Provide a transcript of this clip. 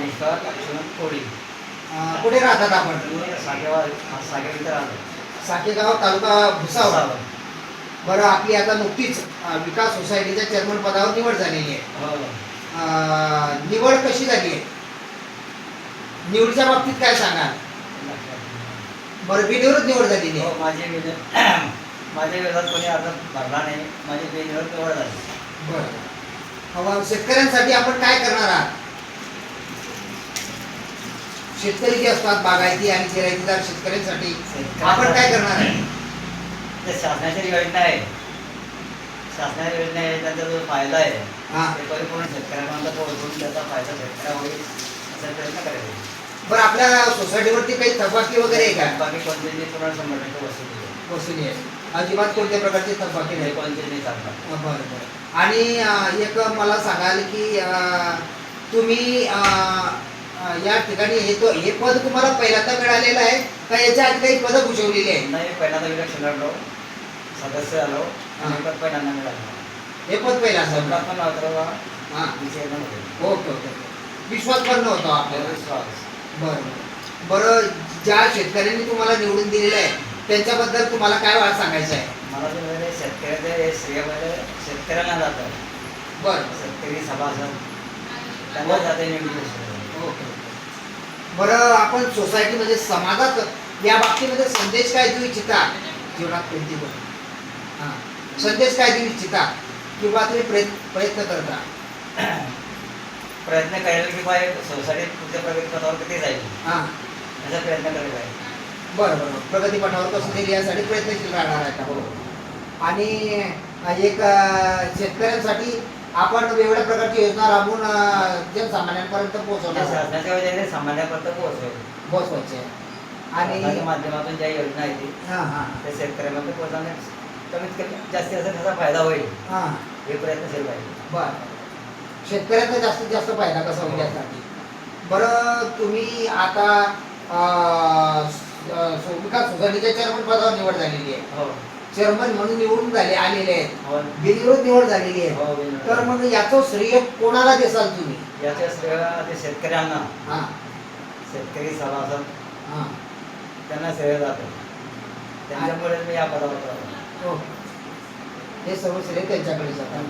ज्ञानेश्वर लक्ष्मण कोळी. कुठे राहतात आपण? सागेवाडी राहतो. साकेगाव, तालुका भुसावळ. भुसावळ. बरं, आपली आता नुकतीच विकास सोसायटीच्या चेअरमन पदावर निवड झालेली आहे. हो. निवड कशी झाली आहे? निवडीच्या बाबतीत काय सांगाल? बरं, बिनविरोध निवड झालेली आहे. हो, माझ्या विरोधात कोणी अर्ज भरला नाही. माझी बिनविरोध निवड झाली. बरं, शेतकऱ्यांसाठी आपण काय करणार आहात? शेतकरी जे असतात बागायती आणि जिरायतीदार शेतकऱ्यांसाठी आपण काय करणार आहे? शासनाची योजना आहे. शासनाची योजना आहे, त्याचा जो फायदा आहे ते परिपूर्ण शेतकऱ्यांना पोहोचवून त्याचा फायदा शेतकऱ्या होईल असा प्रयत्न करायचा. बरं, आपल्या सोसायटीवरती काही थकबाकी वगैरे आहे का? बाकी कोणतेही पूर्ण 100% वसुली आहे. अजिबात कोणत्या प्रकारची थकबाकी नाही. कोणतेही नाही चालतात. बरं बरं. आणि एक मला सांगाल की तुम्ही या ठिकाणी हे पद तुम्हाला पहिल्यांदा मिळालेलं आहे का याच्या आधी काही पदं भूषवलेली आहे? नाही, पहिल्यांदा इलेक्शन लढलो, सदस्य आलो आणि पद पहिल्यांदा मिळालं. हे पद पहिल्यांदा. पण ओके ओके. विश्वास पण नव्हता आपल्याला. विश्वास. बरं बरं. ज्या शेतकऱ्यांनी तुम्हाला निवडून दिलेलं आहे त्यांच्याबद्दल तुम्हाला काय वाद सांगायचं आहे? मला जे म्हणजे शेतकऱ्याचे श्रेय म्हणजे शेतकऱ्यांना जातं. बरं. शेतकरी सभासद त्यांना जाते निवडून. ओके. बरं, आपण सोसायटीमध्ये समाजात या बाबतीमध्ये संदेश काय देऊ इच्छिता? जीवनात कोणती गोष्ट संदेश काय देऊ इच्छिता किंवा तुम्ही प्रयत्न करता? प्रयत्न करायला की पाहिजे सोसायटीत पुढच्या प्रगतीपथावर कधी जाईल याचा प्रयत्न करायला पाहिजे. बरं बरं. प्रगतीपथावर कसं तरी यासाठी प्रयत्नशील राहणार आहे का? हो. आणि एक शेतकऱ्यांसाठी आपण वेगवेगळ्या प्रकारची योजना राबवून जनसामान्यांपर्यंत पोहोचवणार. शासनाच्या वतीने सामान्यापर्यंत पोहोचवायचे आणि माध्यमातून ज्या योजना आहेत त्या शेतकऱ्यांमध्ये पोहोचवण्यास कमीत कमी जास्तीत जास्त त्याचा फायदा होईल हे प्रयत्नशील पाहिजे. बरं, शेतकऱ्यांचा जास्तीत जास्त फायदा कसा होईल यासाठी. बरं, तुम्ही आता विकास सोसायटीच्या चेअरमन पदावर निवड झालेली आहे. हो. चेअरमन म्हणून निवडून आलेले आहेत. हो. बिनविरोध निवड झालेली आहे. हो. तर मग याचं श्रेय कोणाला देसाल तुम्ही? याच्या श्रेय ते शेतकऱ्यांना, शेतकरी सभासद त्यांना श्रेय जातं. त्यांच्यामुळे मी या पदावर हे सर्व श्रेय त्यांच्याकडे जातात.